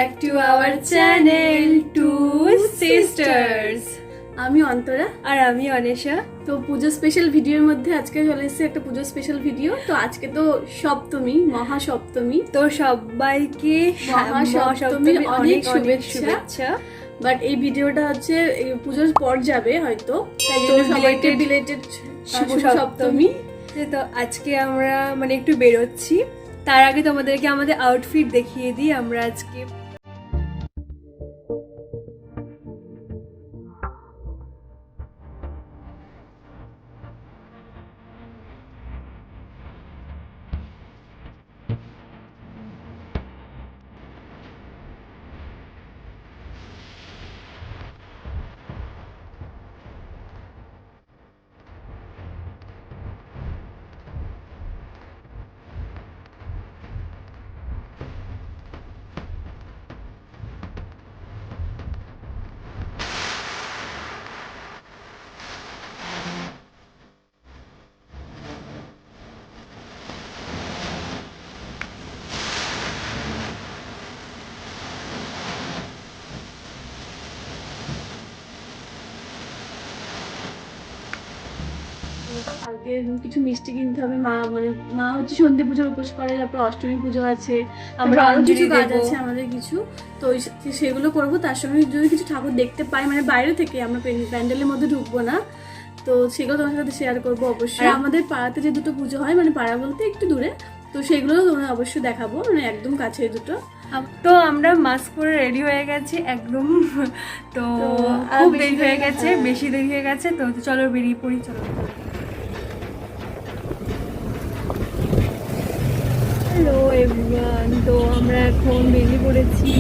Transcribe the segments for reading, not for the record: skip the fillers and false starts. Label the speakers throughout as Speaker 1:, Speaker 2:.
Speaker 1: back to our channel Two Sisters.
Speaker 2: আমি অন্তরা
Speaker 1: আর আমি অনেশা।
Speaker 2: তো পুজো স্পেশাল ভিডিওর মধ্যে আজকে চলে এসেছে একটা পুজো স্পেশাল ভিডিও। তো আজকে তো সপ্তমী, মহাসপ্তমী।
Speaker 1: তো সবাইকে
Speaker 2: মহাসপ্তমীর অনেক শুভেচ্ছা। বাট এই ভিডিওটা হচ্ছে পুজোর পর যাবে হয়তো, তো সবাইকে রিলেটেড শুভ সপ্তমী।
Speaker 1: তো আজকে আমরা মানে একটু বেরোচ্ছি, তার আগে তোমাদেরকে আমাদের আউটফিট দেখিয়ে দিই। আমরা আজকে
Speaker 2: কালকে কিছু মিষ্টি কিনতে হবে। মা হচ্ছে সন্ধে পুজোর উপোস করে, তারপর অষ্টমী পুজো আছে, আমরা আরো কিছু কাজ আছে আমাদের কিছু। তো সেগুলো করবো। তার সঙ্গে যদি কিছু ঠাকুর দেখতে পাই, মানে বাইরে থেকে, আমরা প্যান্ডেলের মধ্যে ঢুকবো না, তো সেগুলো তোমার সাথে শেয়ার করবো অবশ্যই। আমাদের পাড়াতে যে দুটো পুজো হয়, মানে পাড়া বলতে একটু দূরে, তো সেগুলো তোমাদের অবশ্যই দেখাবো, মানে একদম কাছে দুটো।
Speaker 1: তো আমরা মাস্ক পরে রেডি হয়ে গেছি একদম। তো খুব দেরি হয়ে গেছে, বেশি দেরি হয়ে গেছে। তো চলো বেরিয়ে পড়ি, চলো। হ্যালো এভরিওয়ান, তো আমরা এখন বেরিয়ে পড়েছি।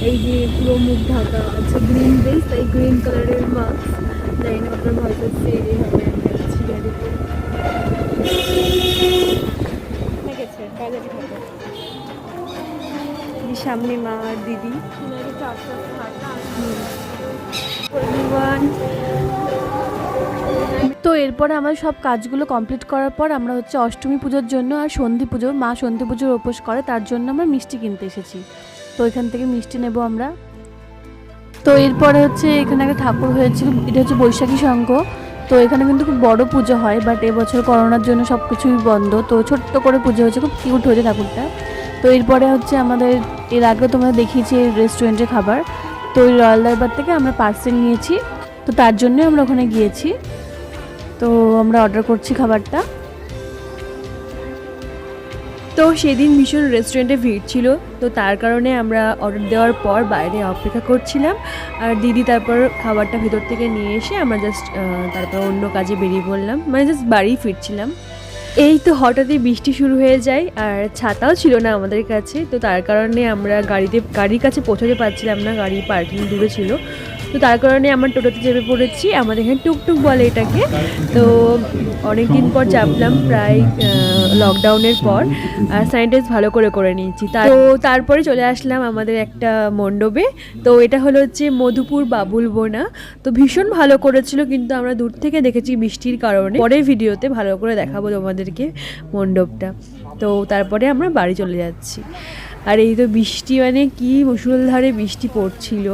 Speaker 1: এই যে পুরো মুখ ঢাকা আছে, গ্রিন ড্রেস, এই গ্রিন কালারের মাস্ক। জানি না আপনার ভয় করছে, এইভাবে আমি যাচ্ছি গাড়িতে। সামনে মা আর দিদি।
Speaker 2: তো এরপরে আমার সব কাজগুলো কমপ্লিট করার পর আমরা হচ্ছে অষ্টমী পুজোর জন্য আর সন্ধি পুজো, মা সন্ধি পুজোর উপোস করে, তার জন্য আমরা মিষ্টি কিনতে এসেছি। তো এখান থেকে মিষ্টি নেব আমরা। তো এরপরে হচ্ছে এখানে একটা ঠাকুর হয়েছিল, এটা হচ্ছে বৈশাখী সংঘ। তো এখানে কিন্তু খুব বড় পুজো হয়, বাট এবছর করোনার জন্য সব কিছুই বন্ধ। তো ছোট্ট করে পুজো হয়েছে, খুব কিউট হয়েছে ঠাকুরটা। তো এরপরে হচ্ছে আমাদের এর আগে তোমরা দেখিয়েছি রেস্টুরেন্টের খাবার। তো ওই রয়্যাল দরবার থেকে আমরা পার্সেল নিয়েছি, তো তার জন্যই আমরা ওখানে গিয়েছি। তো আমরা অর্ডার করছি খাবারটা।
Speaker 1: তো সেদিন ভীষণ রেস্টুরেন্টে ভিড় ছিল, তো তার কারণে আমরা অর্ডার দেওয়ার পর বাইরে অপেক্ষা করছিলাম। আর দিদি তারপর খাবারটা ভেতর থেকে নিয়ে এসে আমরা জাস্ট তারপর অন্য কাজে বেরিয়ে পড়লাম, মানে জাস্ট বাড়ি ফিরছিলাম। এই তো হঠাৎই বৃষ্টি শুরু হয়ে যায়, আর ছাতাও ছিল না আমাদের কাছে। তো তার কারণে আমরা গাড়ির কাছে পৌঁছাতে পারছিলাম না, গাড়ি পার্কিং দূরে ছিল। তো তার কারণে আমরা টোটোতে চেপে পড়েছি, আমাদের এখানে টুকটুক বলে এটাকে। তো অনেক দিন পর চাপলাম, প্রায় লকডাউনের পর। আর স্যানিটাইজ ভালো করে নিয়েছি। তো তারপরে চলে আসলাম আমাদের একটা মণ্ডপে। তো এটা হলো হচ্ছে মধুপুর বাবুল বোনা। তো ভীষণ ভালো করেছিল, কিন্তু আমরা দূর থেকে দেখেছি বৃষ্টির কারণে। পরের ভিডিওতে ভালো করে দেখাবো তোমাদেরকে মণ্ডপটা। তো তারপরে আমরা বাড়ি চলে যাচ্ছি। আর এই তো বৃষ্টি, মানে কি মুষলধারে বৃষ্টি পড়ছিল,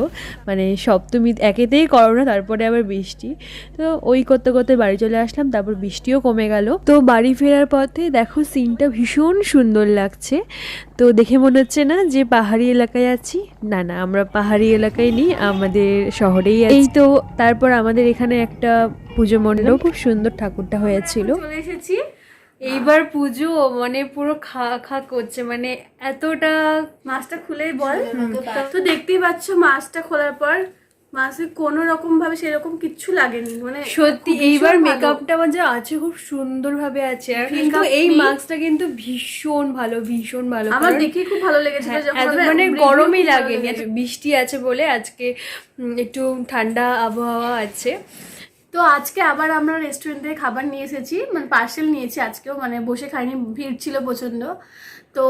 Speaker 1: মানে সপ্তমী একেতেই করোনা, তারপরে আবার বৃষ্টি। তো ওই করতে করতে বাড়ি চলে আসলাম, তারপর বৃষ্টিও কমে গেল। তো বাড়ি ফেরার পথে দেখো সিনটা ভীষণ সুন্দর লাগছে। তো দেখে মনে হচ্ছে না যে পাহাড়ি এলাকায় আছি, না না, আমরা পাহাড়ি এলাকায় নেই, আমাদের শহরেই আছি। এই তো তারপর আমাদের এখানে একটা পুজো মণ্ডপ, খুব সুন্দর ঠাকুরটা হয়েছিল।
Speaker 2: চলে এসেছি।
Speaker 1: এইবার পুজো মানে পুরো খা খা করছে, মানে এতটা।
Speaker 2: মাছটা খুলেই বল। তো দেখতেই পাচ্ছ মাছটা খোলার পর মাছের কোনো রকম ভাবে সেরকম কিচ্ছু লাগেনি, মানে
Speaker 1: সত্যি এইবার মেকআপটা মানে আছে, খুব সুন্দর ভাবে আছে। আর কিন্তু এই মাস্কটা কিন্তু ভীষণ ভালো, ভীষণ ভালো,
Speaker 2: আমার দেখে খুব ভালো লেগেছে।
Speaker 1: মানে গরমই লাগে, বৃষ্টি আছে বলে আজকে একটু ঠান্ডা আবহাওয়া আছে।
Speaker 2: তো আজকে আবার আমরা রেস্টুরেন্ট থেকে খাবার নিয়ে এসেছি, মানে পার্সেল নিয়েছি আজকেও, মানে বসে খাইনি, ভিড় ছিল প্রচন্ড। তো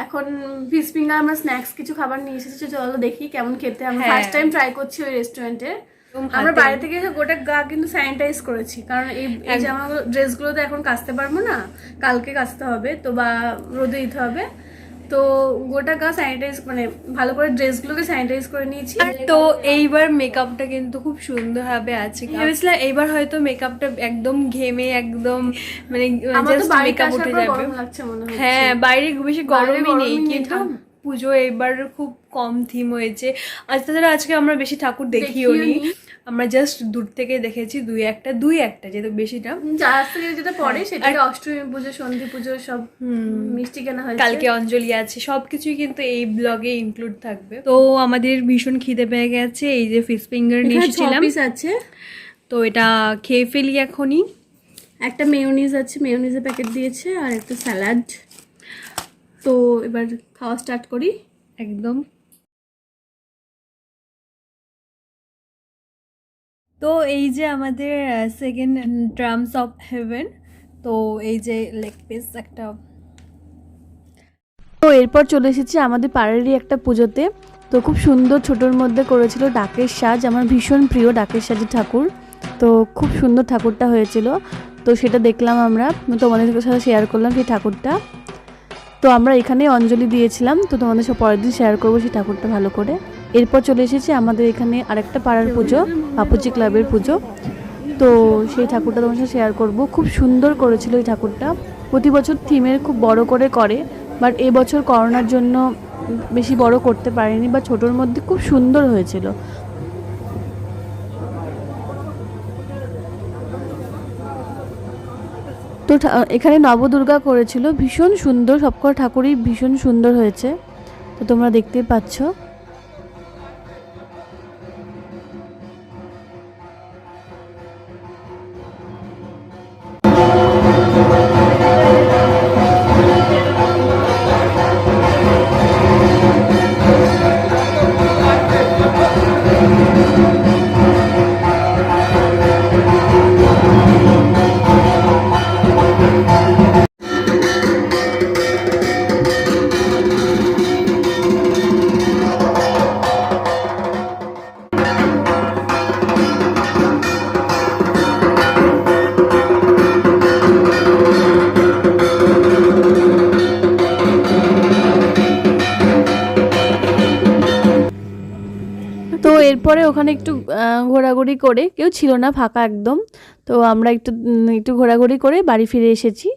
Speaker 2: এখন ফিশ ফিঙ্গার, আমরা স্ন্যাক্স কিছু খাবার নিয়ে এসেছি, চলো দেখি কেমন খেতে। আমরা ফার্স্ট টাইম ট্রাই করছি ওই রেস্টুরেন্টে। আমরা বাইরে থেকে এসে গোটা গা কিন্তু স্যানিটাইজ করেছি, কারণ এই জামাগুলো, ড্রেসগুলো তো এখন কাচতে পারবো না, কালকে কাচতে হবে, তো বা রোদে দিতে হবে। তো গোটা গা স্যানিটাইজ মানে ভালো করে ড্রেসগুলোকে স্যানিটাইজ করে নিয়েছি।
Speaker 1: তো এইবার মেকআপটা কিন্তু খুব সুন্দরভাবে আছে। ভেবেছিলাম এইবার হয়তো মেকআপটা একদম ঘেমে একদম মানে জাস্ট মেকআপ উঠে যাবে। হ্যাঁ, বাইরে বেশি গরমই নেই, কিন্তু পুজো এবার খুব কম থিম হয়েছে। আজ তাছাড়া আজকে আমরা বেশি ঠাকুর দেখিও নি, আমরা জাস্ট দূর থেকে দেখেছি দুই একটা যেহেতু বেশিটা
Speaker 2: যেটা পড়ে সেটা অষ্টমী পুজো, সন্ধি পুজো সব মিষ্টি কেনা হয়েছে,
Speaker 1: কালকে অঞ্জলি আছে, সবকিছুই কিন্তু এই ব্লগে ইনক্লুড থাকবে। তো আমাদের ভীষণ খিদে পেয়ে গেছে, এই যে ফিশ ফিঙ্গার নিয়ে এসেছিলাম
Speaker 2: আছে,
Speaker 1: তো এটা খেয়ে ফেলি এখনই।
Speaker 2: একটা মেয়োনিজ আছে, মেয়োনিজের প্যাকেট দিয়েছে, আর একটা স্যালাড। তো এবার খাওয়া স্টার্ট করি
Speaker 1: একদম। তো এই যে আমাদের সেকেন্ড ড্রামস অফ হেভেন, তো এই যে লেগ পিস একটা।
Speaker 2: তো এরপর চলে এসেছি আমাদের পাড়ারই একটা পুজোতে। তো খুব সুন্দর ছোটোর মধ্যে করেছিল ডাকের সাজ, আমার ভীষণ প্রিয় ডাকের সাজের ঠাকুর। তো খুব সুন্দর ঠাকুরটা হয়েছিল, তো সেটা দেখলাম আমরা, তোমাদের সাথে শেয়ার করলাম সেই ঠাকুরটা। তো আমরা এখানে অঞ্জলি দিয়েছিলাম, তো তোমাদের সব পরের দিন শেয়ার করবো সেই ঠাকুরটা ভালো করে। এরপর চলে এসেছি আমাদের এখানে আরেকটা পাড়ার পুজো, বাপুজি ক্লাবের পুজো। তো সেই ঠাকুরটা তোমার সাথে শেয়ার করবো। খুব সুন্দর করেছিল এই ঠাকুরটা, প্রতি বছর থিমের খুব বড় করে, বাট এবছর করোনার জন্য বেশি বড় করতে পারেনি, বা ছোটোর মধ্যে খুব সুন্দর হয়েছিল। তো এখানে নবদুর্গা করেছিল, ভীষণ সুন্দর, সবকটা ঠাকুরই ভীষণ সুন্দর হয়েছে, তো তোমরা দেখতেই পাচ্ছ। তো এরপরে ওখানে একটু ঘোরাঘুরি করে, কেউ ছিল না, ফাঁকা একদম। তো আমরা একটু ঘোরাঘুরি করে বাড়ি ফিরে এসেছি।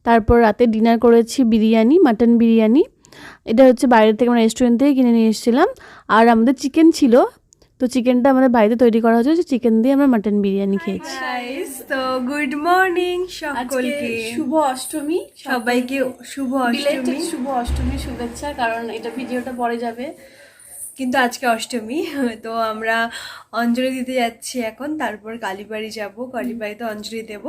Speaker 2: তারপর রাতে ডিনার করেছি বিরিয়ানি, মাটন বিরিয়ানি। এটা হচ্ছে বাইরে থেকে, আমরা রেস্টুরেন্ট থেকে কিনে নিয়ে এসেছিলাম। আর আমাদের চিকেন ছিল, তো চিকেনটা আমাদের বাড়িতে তৈরি করা হয়েছে, চিকেন দিয়ে আমরা মাটন বিরিয়ানি খেয়েছি।
Speaker 1: তো গুড মর্নিং সকলকে,
Speaker 2: শুভ অষ্টমী
Speaker 1: সবাইকে, শুভ
Speaker 2: অষ্টমী শুভেচ্ছা, কারণ এটা ভিডিওটা পরে যাবে,
Speaker 1: কিন্তু আজকে অষ্টমী। তো আমরা অঞ্জলি দিতে যাচ্ছি এখন, তারপর কালীবাড়ি যাব, কালীবাড়িতে অঞ্জলি দেব।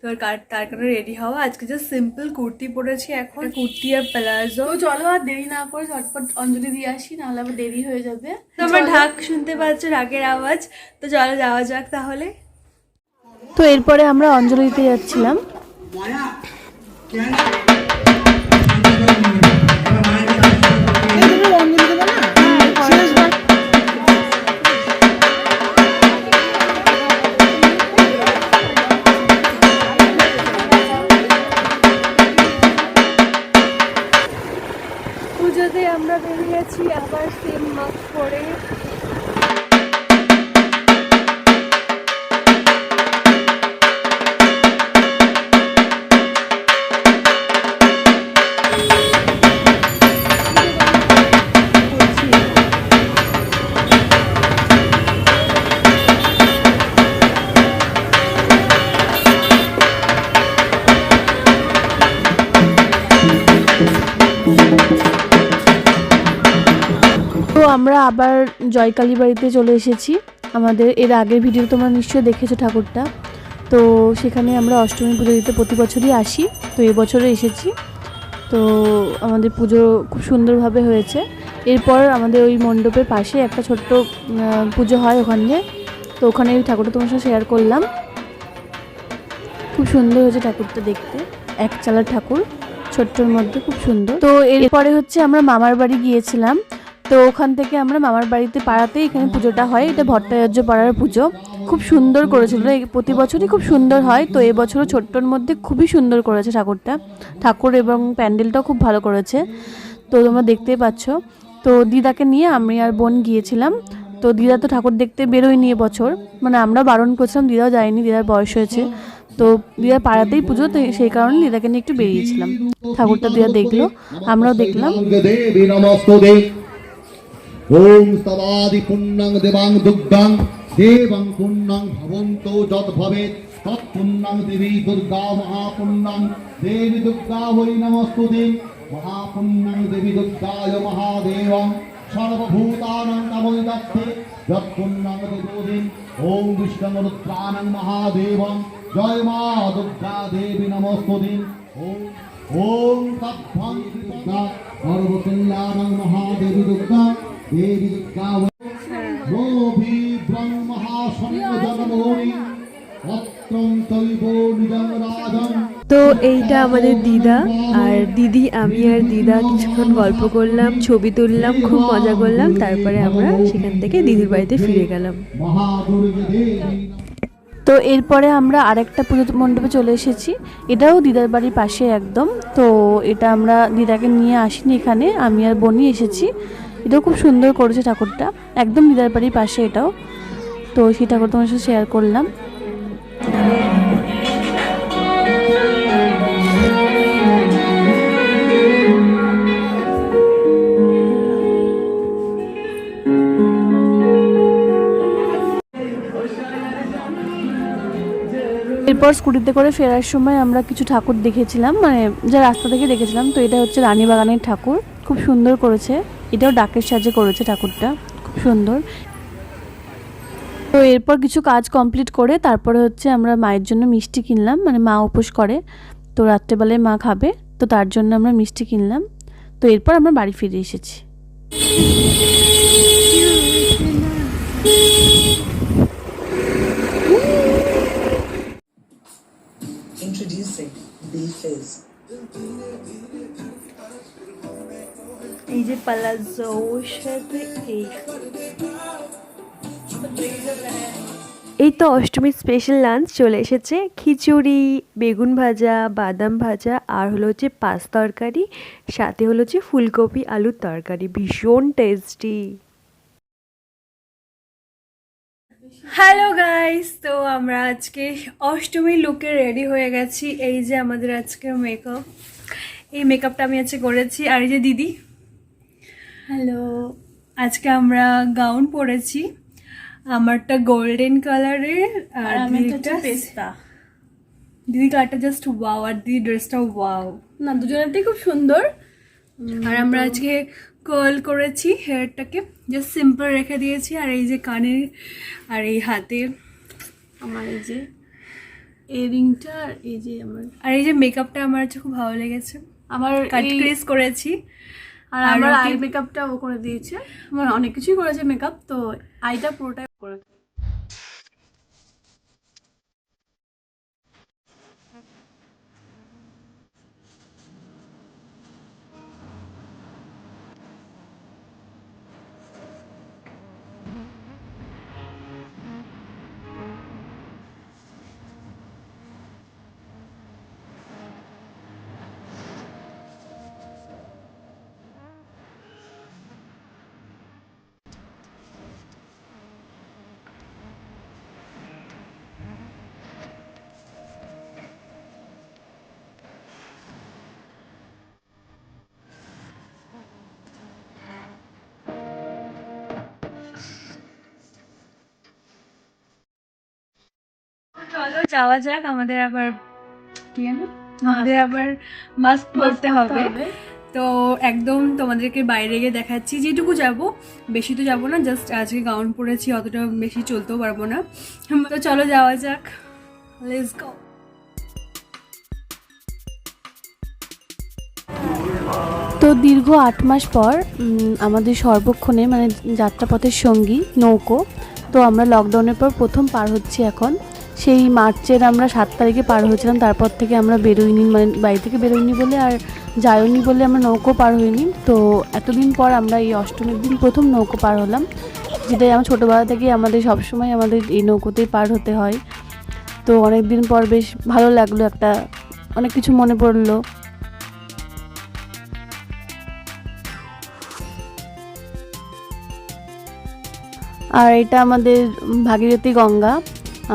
Speaker 1: তো তার কারণে রেডি হওয়া। আজকে জাস্ট সিম্পল কুর্তি পরেছি, এখন কুর্তি আর প্লাজো।
Speaker 2: তো চলো আর দেরি না করে ঝটপট অঞ্জলি দিয়ে আসি, নাহলে আবার দেরি হয়ে যাবে।
Speaker 1: তোমরা ঢাক শুনতে পাচ্ছ, ঢাকের আওয়াজ। তো চলো যাওয়া যাক তাহলে।
Speaker 2: তো এরপরে আমরা অঞ্জলি দিতে যাচ্ছিলাম।
Speaker 1: পুজোতে আমরা বেরিয়েছি আবার সেম মাস্ক পরে।
Speaker 2: তো আমরা আবার জয়কালী বাড়িতে চলে এসেছি। আমাদের এর আগের ভিডিও তোমরা নিশ্চয়ই দেখেছো ঠাকুরটা। তো সেখানে আমরা অষ্টমী পুজো দিতে প্রতি বছরই আসি, তো এবছরে এসেছি। তো আমাদের পুজো খুব সুন্দরভাবে হয়েছে। এরপর আমাদের ওই মণ্ডপের পাশে একটা ছোট্ট পুজো হয় ওখানে, তো ওখানে ওই ঠাকুরটা তোমার সাথে শেয়ার করলাম। খুব সুন্দর হয়েছে ঠাকুরটা দেখতে, এক চালার ঠাকুর, ছোট্টর মধ্যে খুব সুন্দর। তো এরপরে হচ্ছে আমরা মামার বাড়ি গিয়েছিলাম। তো ওখান থেকে আমরা মামার বাড়িতে পাড়াতেই এখানে পুজোটা হয়, এটা ভট্টাচার্য পাড়ার পুজো। খুব সুন্দর করেছিল, প্রতি বছরই খুব সুন্দর হয়। তো এবছরও ছোট্টর মধ্যে খুবই সুন্দর করেছে ঠাকুরটা, ঠাকুর এবং প্যান্ডেলটাও খুব ভালো করেছে। তো তোমরা দেখতেই পাচ্ছ। তো দিদাকে নিয়ে আমি আর বোন গিয়েছিলাম। তো দিদা তো ঠাকুর দেখতে বেরোয়নি এবছর, মানে আমরা বারণ করছিলাম, দিদাও যায়নি, দিদার বয়স হয়েছে। তো দিদার পাড়াতেই পুজো, তো সেই কারণে দিদাকে নিয়ে একটু বেরিয়েছিলাম। ঠাকুরটা দিদা দেখলো, আমরাও দেখলাম।
Speaker 3: ওম স্তবাদি পুণ্যং দেবাং দুগ্গাং দেবং পুণ্যং ভবন্তো যৎ ভবেৎ তৎ পুণ্যং দেবী দুর্গা মহাপুণ্যং দেবী দুর্গা হরি নমস্তুতে মহাপুণ্যং দেবী দুর্গায় মহাদেবং সর্বভূতানাং নমোস্তে যৎ পুণ্যং দেবোদিন ওম বিষ্ণু রুদ্রাণং মহাদেবং জয় মা দুর্গা দেবী নমস্তুতে ওম ওম তৎভং দুর্গা সর্বকল্যাণং মহাদেবী দুর্গা দেবী দুর্গা মোভি ব্রহ্মা সন্নজনমোনি অত্রং তৈব নিজং রাজং।
Speaker 1: তো এইটা আমাদের দিদা আর দিদি, আমি আর দিদা কিছুক্ষণ গল্প করলাম, ছবি তুললাম, খুব মজা করলাম। তারপরে আমরা সেখান থেকে দিদির বাড়িতে ফিরে গেলাম।
Speaker 3: মহাদুর্গে দেবী।
Speaker 2: তো এরপরে আমরা আরেকটা পুজো মণ্ডপে চলে এসেছি, এটাও দিদার বাড়ির পাশে একদম। তো এটা আমরা দিদাকে নিয়ে আসিনি এখানে, আমি আর বোনই এসেছি। এটাও খুব সুন্দর করেছে ঠাকুরটা, একদম দিদার বাড়ির পাশে এটাও। তো সেই ঠাকুর তোমার সাথে শেয়ার করলাম। এরপর স্কুটিতে করে ফেরার সময় আমরা কিছু ঠাকুর দেখেছিলাম, মানে যা রাস্তা থেকে দেখেছিলাম। তো এটা হচ্ছে রানীবাগানের ঠাকুর, খুব সুন্দর করেছে। এটাও ডাকের সাহায্যে করেছে ঠাকুরটা, খুব সুন্দর। তো এরপর কিছু কাজ কমপ্লিট করে তারপরে হচ্ছে আমরা মায়ের জন্য মিষ্টি কিনলাম, মানে মা উপোস করে, তো রাত্রেবেলায় মা খাবে, তো তার জন্য আমরা মিষ্টি কিনলাম। তো এরপর আমরা বাড়ি ফিরে এসেছি।
Speaker 4: Introducing B-Fizz.
Speaker 1: এই যে পালাজো সাথে এই তো অষ্টমীর স্পেশাল লাঞ্চ চলে এসেছে। খিচুড়ি, বেগুন ভাজা, বাদাম ভাজা, আর হলো হচ্ছে পাঁচ তরকারি, সাথে হলো হচ্ছে ফুলকপি আলুর তরকারি, ভীষণ টেস্টি। হ্যালো গাইস, তো আমরা আজকে অষ্টমীর লুকে রেডি হয়ে গেছি। এই যে আমাদের আজকের মেকআপ, এই মেকআপটা আমি আজকে করেছি। আর এই যে দিদি, হ্যালো। আজকে আমরা গাউন পরেছি, আমারটা গোল্ডেন কালারের আর দিদিটা পেস্তা। দিদি কালারটা জাস্ট ওয়াও, আর দিদি ড্রেসটা ওয়াও, না দুজনেরটাই খুব সুন্দর। আর আমরা আজকে কার্ল করেছি হেয়ারটাকে, জাস্ট সিম্পল রেখে দিয়েছি। আর এই যে কানের আর এই হাতে আমার এই যে ইয়াররিংটা, আর এই যে আমার, আর এই যে মেকআপটা আমার হচ্ছে খুব ভালো লেগেছে। আমার কাট ক্রিজ করেছি, আর আমার আই মেকআপটা ও করে দিয়েছে। আমার অনেক কিছুই করেছে মেকআপ, তো আইটা পুরোটাই করে। চলো যাওয়া যাক, আমাদের আবার মাস্ক পরতে হবে। তো একদম তোমাদেরকে বাইরে গিয়ে দেখাচ্ছি, যেটুকু যাব, বেশি তো যাবো না, জাস্ট আজকে গাউন পরেছি, অতটা বেশি চলতেও পারবো না। তো চলো যাওয়া যাক, লেটস গো।
Speaker 2: তো দীর্ঘ 8 মাস পর আমাদের সর্বক্ষণে মানে যাত্রাপথের সঙ্গী নৌকো, তো আমরা লকডাউনের পর প্রথম পার হচ্ছি এখন। সেই মার্চের আমরা 7 তারিখে পার হয়েছিলাম, তারপর থেকে আমরা বেরোইনি, মানে বাড়ি থেকে বেরোইনি বলে আর যাইনি বলে আমরা নৌকো পার হইনি। তো এতদিন পর আমরা এই অষ্টমীর দিন প্রথম নৌকো পার হলাম, যেটাই আমার ছোটোবেলা থেকে আমাদের সবসময় আমাদের এই নৌকোতেই পার হতে হয়। তো অনেক দিন পর বেশ ভালো লাগলো, একটা অনেক কিছু মনে পড়লো। আর এটা আমাদের ভাগীরথী গঙ্গা,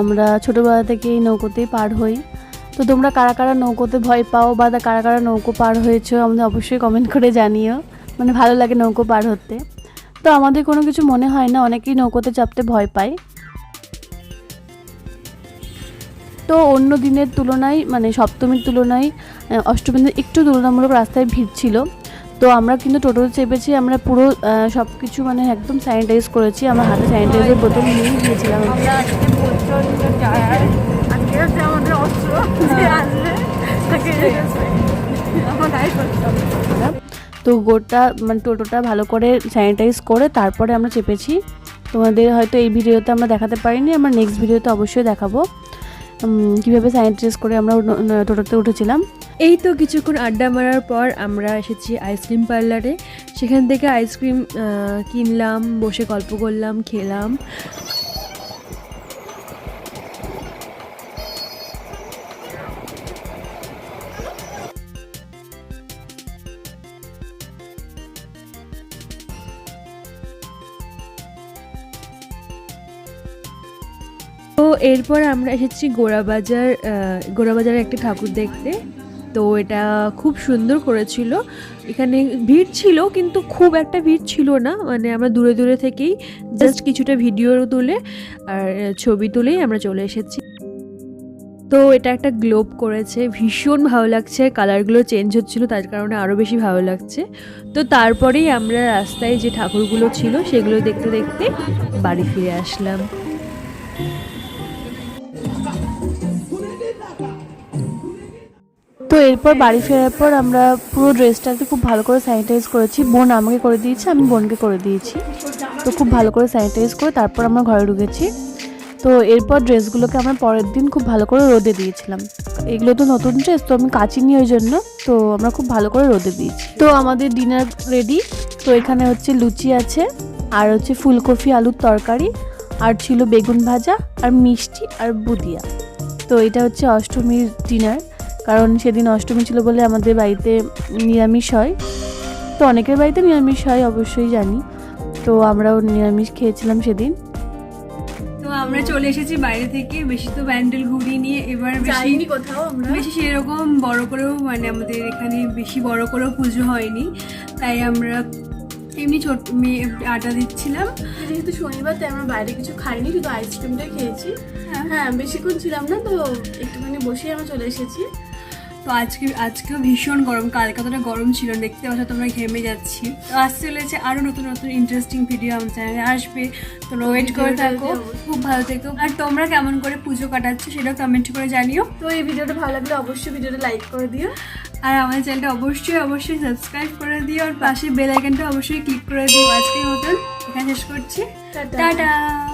Speaker 2: আমরা ছোটোবেলা থেকে এই নৌকোতেই পার হই। তো তোমরা কারা কারা নৌকোতে ভয় পাও বা কারা কারা নৌকো পার হয়েছো আমাদের অবশ্যই কমেন্ট করে জানিও, মানে ভালো লাগে নৌকো পার হতে। তো আমাদের কোনো কিছু মনে হয় না, অনেকেই নৌকোতে চাপতে ভয় পায়। তো অন্য দিনের তুলনায় মানে সপ্তমীর তুলনায় অষ্টমীর দিন একটু তুলনামূলক রাস্তায় ভিড় ছিল। তো আমরা কিন্তু টোটোতে চেপেছি, আমরা পুরো সব কিছু মানে একদম স্যানিটাইজ করেছি, আমার হাতে স্যানিটাইজার বোতল নিয়েই গিয়েছিলাম। তো গোটা মানে টোটোটা ভালো করে স্যানিটাইজ করে তারপরে আমরা চেপেছি। তোমাদের হয়তো এই ভিডিওতে আমরা দেখাতে পারিনি, আমরা নেক্সট ভিডিওতে অবশ্যই দেখাবো কীভাবে স্যানিটাইজ করে আমরা টোটোতে উঠেছিলাম।
Speaker 1: এই তো কিছুক্ষণ আড্ডা মারার পর আমরা এসেছি আইসক্রিম পার্লারে। সেখান থেকে আইসক্রিম কিনলাম, বসে গল্প করলাম, খেলাম। তো এরপর আমরা এসেছি গোড়াবাজারে একটা ঠাকুর দেখতে। তো এটা খুব সুন্দর করেছিল, এখানে ভিড় ছিল কিন্তু খুব একটা ভিড় ছিল না, মানে আমরা দূরে দূরে থেকেই জাস্ট কিছুটা ভিডিও তুলে আর ছবি তুলেই আমরা চলে এসেছি। তো এটা একটা গ্লোব করেছে, ভীষণ ভালো লাগছে, কালারগুলো চেঞ্জ হচ্ছিলো তার কারণে আরও বেশি ভালো লাগছে। তো তারপরেই আমরা রাস্তায় যে ঠাকুরগুলো ছিল সেগুলো দেখতে দেখতে বাড়ি ফিরে আসলাম।
Speaker 2: তো এরপর বাড়ি ফেরার পর আমরা পুরো ড্রেসটাকে খুব ভালো করে স্যানিটাইজ করেছি, বোন আমাকে করে দিয়েছে, আমি বোনকে করে দিয়েছি। তো খুব ভালো করে স্যানিটাইজ করে তারপর আমরা ঘরে ঢুকেছি। তো এরপর ড্রেসগুলোকে আমরা পরের দিন খুব ভালো করে রোদে দিয়েছিলাম, এগুলো তো নতুন ড্রেস তো আমি কাচিনি ওই জন্য, তো আমরা খুব ভালো করে রোদে দিয়েছি। তো আমাদের ডিনার রেডি। তো এখানে হচ্ছে লুচি আছে, আর হচ্ছে ফুলকপি আলুর তরকারি, আর ছিল বেগুন ভাজা আর মিষ্টি আর বুদিয়া। তো এটা হচ্ছে অষ্টমীর ডিনার, কারণ সেদিন অষ্টমী ছিল বলে আমাদের বাড়িতে নিরামিষ হয়। তো অনেকের বাড়িতে নিরামিষ হয় অবশ্যই জানি, তো আমরাও নিরামিষ খেয়েছিলাম সেদিন।
Speaker 1: তো আমরা চলে এসেছি বাইরে থেকে, বেশি তো ব্যান্ডেল ঘুরি নিয়ে এবার বেশি সেরকম বড় করেও মানে আমাদের এখানে বেশি বড় করেও পুজো হয়নি, তাই আমরা এমনি ছোট আটা দিচ্ছিলাম।
Speaker 2: যেহেতু শনিবার তাই আমরা বাইরে কিছু খাইনি, শুধু আইসক্রিমটাই খেয়েছি। হ্যাঁ বেশিক্ষণ ছিলাম না, তো একটুখানি বসেই আমরা চলে এসেছি।
Speaker 1: তো আজকেও ভীষণ গরম, কালকে কতটা গরম ছিল দেখতে পাচ্ছ তোমরা, ঘেমে যাচ্ছি। তো আসতে চলেছে আরও নতুন নতুন ইন্টারেস্টিং ভিডিও আমার চ্যানেলে আসবে, তোমরা ওয়েট করে থাকো। খুব ভালো থেকো, আর তোমরা কেমন করে পুজো কাটাচ্ছ সেটাও কমেন্ট করে জানিও।
Speaker 2: তো এই ভিডিওটা ভালো লাগলে অবশ্যই ভিডিওটা লাইক করে দিও,
Speaker 1: আর আমাদের চ্যানেলটা অবশ্যই সাবস্ক্রাইব করে দিও, আর পাশে বেল আইকনটা অবশ্যই ক্লিক করে দিও। আজকের মতন এখানে শেষ করছি, টাটা।